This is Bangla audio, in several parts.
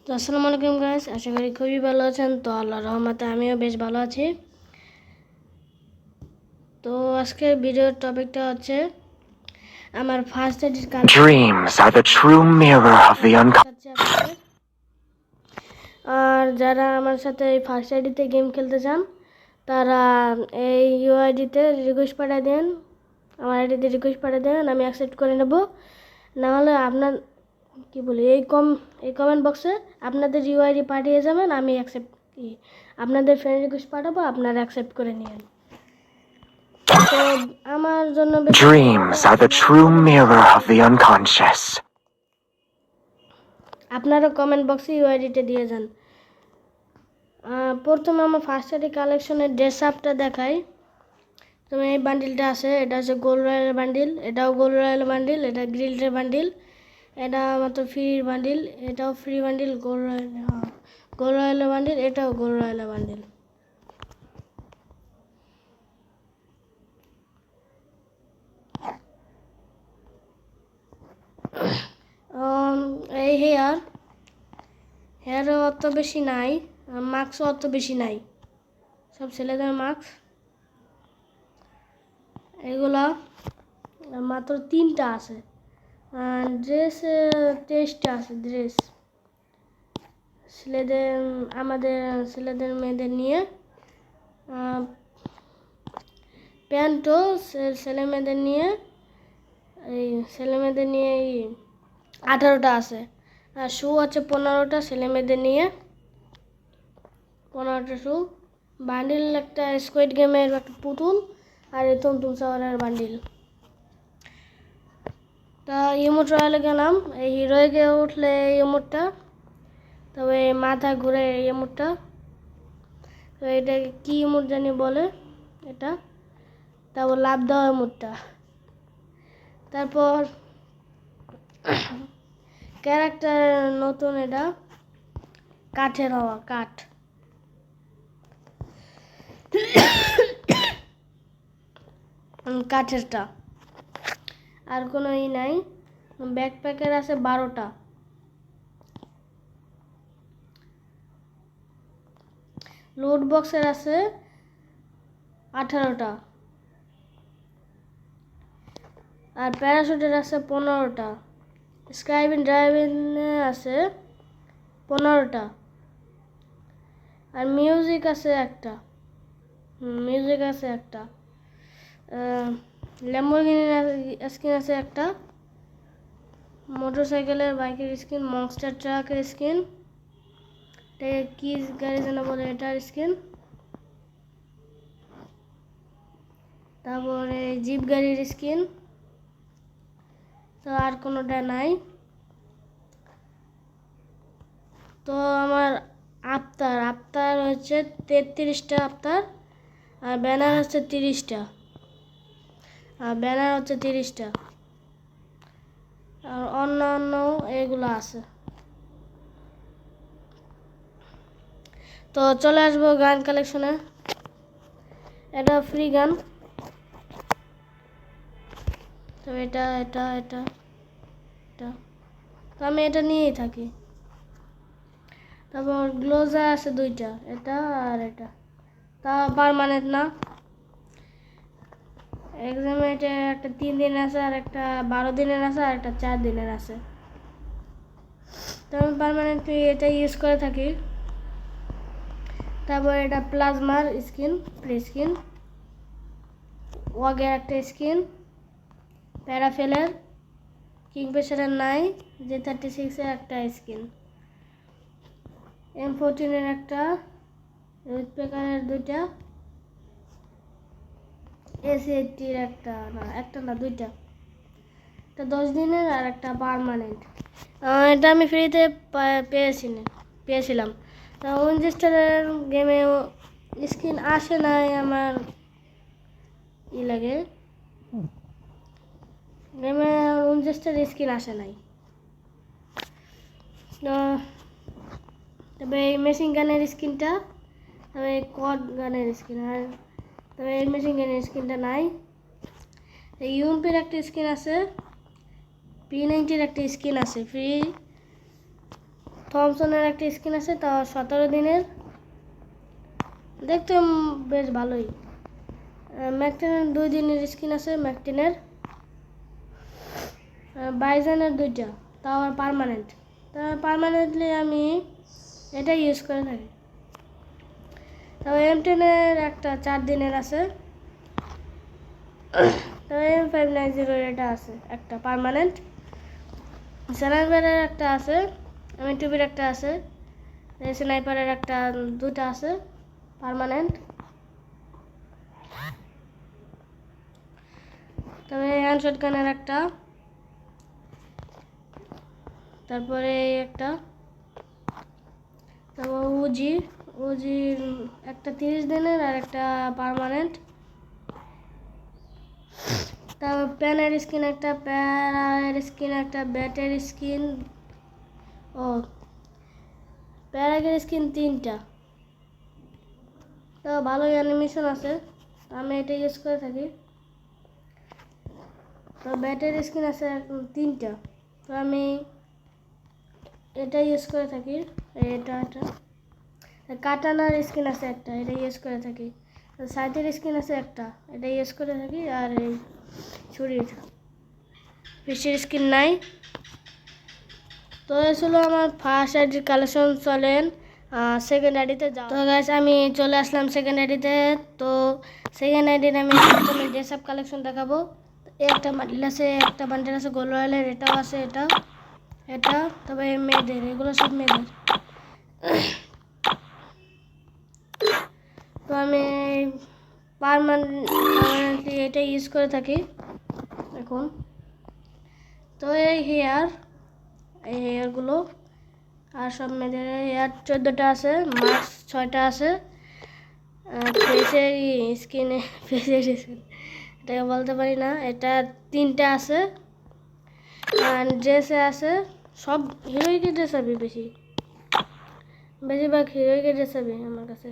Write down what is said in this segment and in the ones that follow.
তো আসসালামু আলাইকুম গাইস, আশা করি খুবই ভালো আছেন। তো আল্লাহর রহমতে আমিও বেশ ভালো আছি। তো আজকের ভিডিওর টপিকটা হচ্ছে আমার first edit collection. Dreams are the true mirror of the unconscious. আর যারা আমার সাথে এই ফার্স্ট আইডিতে গেম খেলতে চান তারা এই ইউআইডিতে রিকোয়েস্ট পাঠিয়ে দেন, আমার আইডিতে রিকোয়েস্ট পাঠিয়ে দেন, আমি অ্যাকসেপ্ট করে নেব। নাহলে আপনার কি বলি এই কমেন্ট বক্সে আপনাদের ইউআইডি পাঠিয়ে যাবেন, আমি আপনাদের ফ্রেন্ড রিকোয়েস্ট পাঠাবো, আপনারা অ্যাকসেপ্ট করে নিন। তো আমার জন্য Dreams are the true mirror of the unconscious. আপনারা কমেন্ট বক্সে ইউআইডিটা দিয়ে যান। প্রথমে আমার ফার্স্ট আইডি কালেকশনের ড্রেস আপটা দেখাই। তুমি এই বান্ডিলটা আছে, এটা হচ্ছে গোল্ড রয়্যাল বান্ডিল, এটাও গোল্ড রয়্যাল বান্ডিল, এটা গ্রিল্ডের বান্ডিল, এটা মাত্র ফ্রি বান্ডিল, এটাও free bundle, gold royal bundle, এটাও গোল্ড রয়্যাল বান্ডিল। এই হেয়ারও অত বেশি নাই, মাস্কও অত বেশি নাই, সব ছেলেদের মাস্ক। এগুলা মাত্র 3টা আছে। ড্রেসে 23টা আছে ড্রেস, আমাদের ছেলেদের মেয়েদের নিয়ে। প্যান্টও ছেলে মেয়েদের নিয়ে এই 18টা আছে। আর শু আছে 15টা ছেলে মেয়েদের নিয়ে, 15টা শু। বান্ডিল একটা স্কুইড গেমের একটা পুতুল, আর এই তুমতুম শহরের বান্ডিল। তা ইমোট রয়্যালে গেলাম, এই হিরোইকে উঠলে এই ইমোটটা, তবে মাথা ঘুরে এই ইমোটটা। তো এটা কি ইমোট জানি বলে, এটা তারপর লাভ দেওয়া ইমোটটা। তারপর ক্যারেক্টার নতুন, এটা কাঠের হওয়া, কাঠ। কাঠেরটা আর কোনো নাই। ব্যাকপ্যাকের আছে 12টা, লোড বক্সের আছে 18টা, আর প্যারাশুটের আছে 15টা, স্কাইবিন ড্রাইভিং আছে 15টা, আর মিউজিক আছে একটা, ল্যাম্বরগিনির স্কিন আছে একটা, মোটরসাইকেলের বাইকের স্কিন, মনস্টার ট্রাকের স্কিন, কি গাড়ি যেন বলে এটার স্কিন, তারপরে জিপ গাড়ির স্কিন। তো আর কোনোটা নাই। তো আমার আফতার হচ্ছে 33টা আফতার, আর ব্যানার হচ্ছে 30টা, আর অন্য এগুলো আছে। তো চলে আসবো গান কালেকশনে। এটা ফ্রি গান, তো এটা তো আমি এটা নিয়েই থাকি। তারপর গ্লোজা আছে 2টা, এটা আর এটা, তা পার্মানেন্ট না। এক্সামে এটা একটা 3 দিনের আছে, আর একটা 12 দিনের আছে, আর একটা 4 দিনের আছে। তো আমি পার্মানেন্টলি এটা ইউজ করে থাকি। তারপর এটা প্লাজমার স্কিন, প্রি স্কিন, ওয়াগের একটা স্কিন, প্যারাফেলের, কিংফিশারের নাই, J36 একটা স্কিন, M14 একটা, উইথপেকারের 2টা, AC80 একটা না 2টা, একটা 10 দিনের আর একটা পার্মানেন্ট। এটা আমি ফ্রিতে পেয়েছিলাম। উইনচেস্টারের গেমে স্কিন আসে নাই, আমার লাগে গেমে উইনচেস্টারের স্কিন আসে নাই। তবে এই মেশিন গানের স্কিনটা, তবে কড গানের স্কিন, আর তবে এই মেশিন গানের স্কিনটা নাই। এই ইউএমপির একটা স্কিন আছে, P90 একটা স্কিন আছে ফ্রি। থমসনের একটা স্কিন আছে, তা 17 দিনের, দেখতে বেশ ভালোই। ম্যাকটেনের 2 দিনের স্কিন আছে, ম্যাকটেনের। বাইজনের 2টা, তাও আর পার্মানেন্ট। তা পার্মানেন্টলি আমি এটা ইউজ করে থাকি। তবে M10-এর একটা 4 দিনের আছে, তবে M590 এটা আছে একটা পার্মানেন্ট। স্নাইপারের একটা আছে, M2-র একটা আছে, স্নাইপারের একটা 2টা আছে পার্মানেন্ট। তবে হ্যান্ড শটগানের একটা, তারপরে একটা, তারপর উজির একটা 30 দিনের আর একটা পার্মানেন্ট। তারপর প্যানের স্কিন একটা, প্যারার স্কিন একটা, ব্যাটের স্কিন, ও প্যারাগের স্কিন 3টা। তো ভালোই অ্যানিমেশন আছে, আমি এটা ইউজ করে থাকি। তো ব্যাটের স্কিন আছে 3টা, তো আমি এটা ইউজ করে থাকি। এটা কাটানার স্কিন আছে একটা, এটা ইউজ করে থাকি। সাইটের স্কিন আছে একটা, এটা ইউজ করে থাকি। আর এই ছুরির ফিশের স্কিন নাই। তো এই ছিল আমার ফার্স্ট আইডির কালেকশন। চলেন সেকেন্ড আইডিতে যাও। তো গাইস আমি চলে আসলাম সেকেন্ড আইডিতে। তো সেকেন্ড আইডির আমি প্রথমে ড্রেস আপ কালেকশন দেখাবো। একটা বান্ডেল আছে, একটা বান্ডেল আছে গোল রয়্যালের, এটাও আছে, এটা তবে মেয়েদের, এগুলো সব মেয়েদের। তো আমি পার্মানেন্টলি এটা ইউজ করে থাকি এখন। তো এই হেয়ারগুলো আর সব মেয়েদের হেয়ার 14টা আছে, মাস্ক 6টা আছে, ফেসের স্কিনে ফেসের স্কিন এটাকে বলতে পারি না, এটা 3টা আছে। আর ড্রেসে আছে সব হিরোইকের ড্রেস হবে, বেশিরভাগ হিরোইকের ড্রেস হবে আমার কাছে।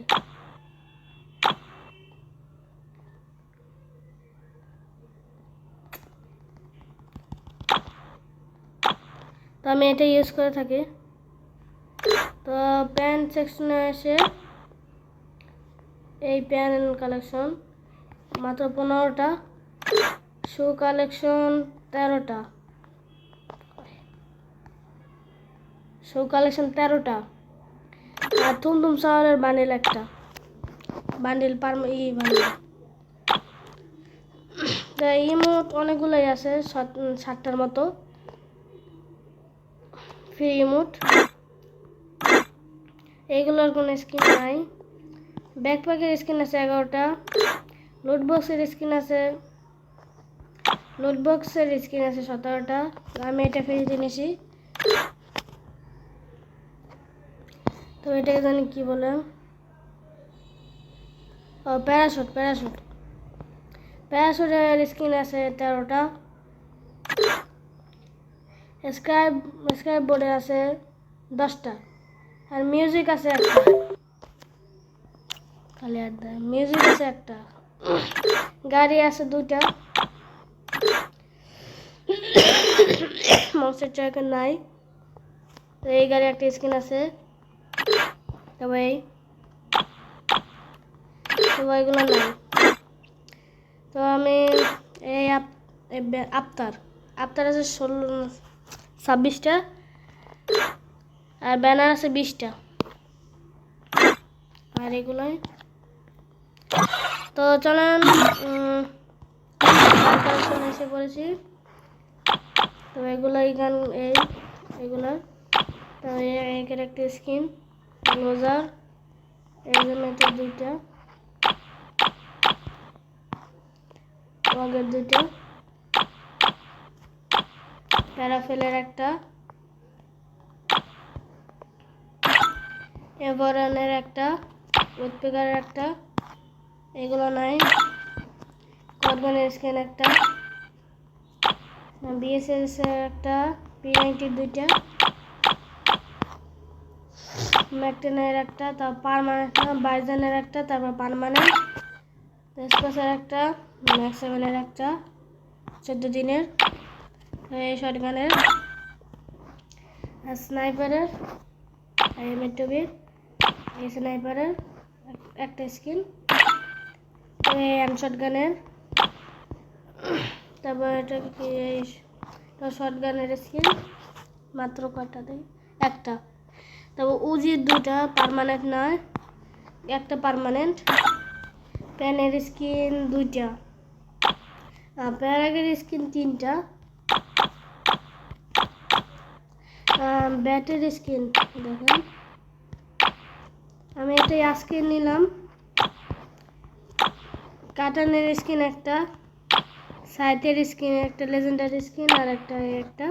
তো আমি এটা ইউজ করে থাকি। তো প্যান্ট সেকশনে এসে এই প্যান্ট কালেকশন মাত্র 15টা, শু কালেকশন 13টা, আর তুমতুম শহরের বান্ডিল একটা, বান্ডিল বান্ডিল। তো ইমোট অনেকগুলোই আছে, 7টার মতো ফ্রি ইমোট। এইগুলোর কোনো স্কিন নাই। ব্যাকপ্যাকের স্কিন আছে 11টা, লুটবক্সের স্কিন আছে 17টা। আমি এটা ফ্রিতে নিয়েছি। তো এটাকে জানি কি বলে, ও প্যারাশুটের স্কিন আছে 13টা। স্ক্রাইব বোর্ডে আছে 10টা। আর মিউজিক আছে একটা, খালি মিউজিক আছে একটা। গাড়ি আছে 2টা, মনস্টার ট্রাকের নাই। তো এই গাড়ি একটা স্কিন আছে, তবে এগুলো নাই। তো আমি এই আফতার আছে 26টা, আর ব্যানার আছে 20টা। আর এগুলোই তো চলেন কালেকশন এসে পড়েছি। তো এগুলোই এগুলো তো একের একটা স্কিন, ক্লোজার, এই জন্য এটা 2টা, ওয়াগের 2টা, প্যারাফেলের একটা, এভারনের একটা, উৎপেকারের একটা, এগুলো নাই। কর্গনের স্কিন একটা, বিএসএস এর একটা, P90 2টা, ম্যাকটেনের একটা, তারপর পার্মানেন্ট বাইজনের একটা, তারপর পার্মানেন্ট স্পেসের একটা, ম্যাক্স 7-এর একটা 14 দিনের, এই শটগানের, আর স্নাইপারের আর এমএ-2 এই স্নাইপারের একটা স্কিন, এই শটগানের, তারপর এটা কি এই শটগানের স্কিন, মাত্র কয়টা দেয়, একটা। তারপর উজির 2টা পার্মানেন্ট নয়, একটা পার্মানেন্ট, প্যানের স্কিন 2টা, প্যারাগের স্কিন 3টা, ব্যাটের স্কিন দেখেন আমি এটাই আজকে নিলাম, কাটানের স্কিন একটা, সাইটের স্কিন একটা, লেজেন্ডারি স্কিন আর একটা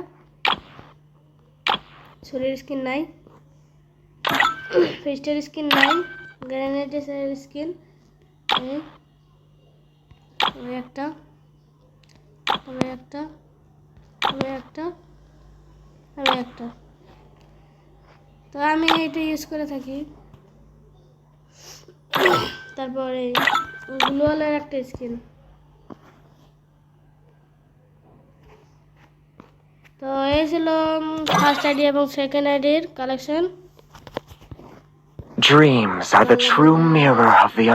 ছুরির স্কিন নাই, ফিস্টের স্কিন নাই, গ্রেনেডের স্কিন ওই একটা, তবে একটা, তবে একটা, তবে একটা। তো আমি এটা ইউজ করে থাকি। তারপরে গ্লোয়ালের একটা স্কিন। তো এই ছিল ফার্স্ট আইডি এবং সেকেন্ড আইডির collection. Dreams are the true mirror of the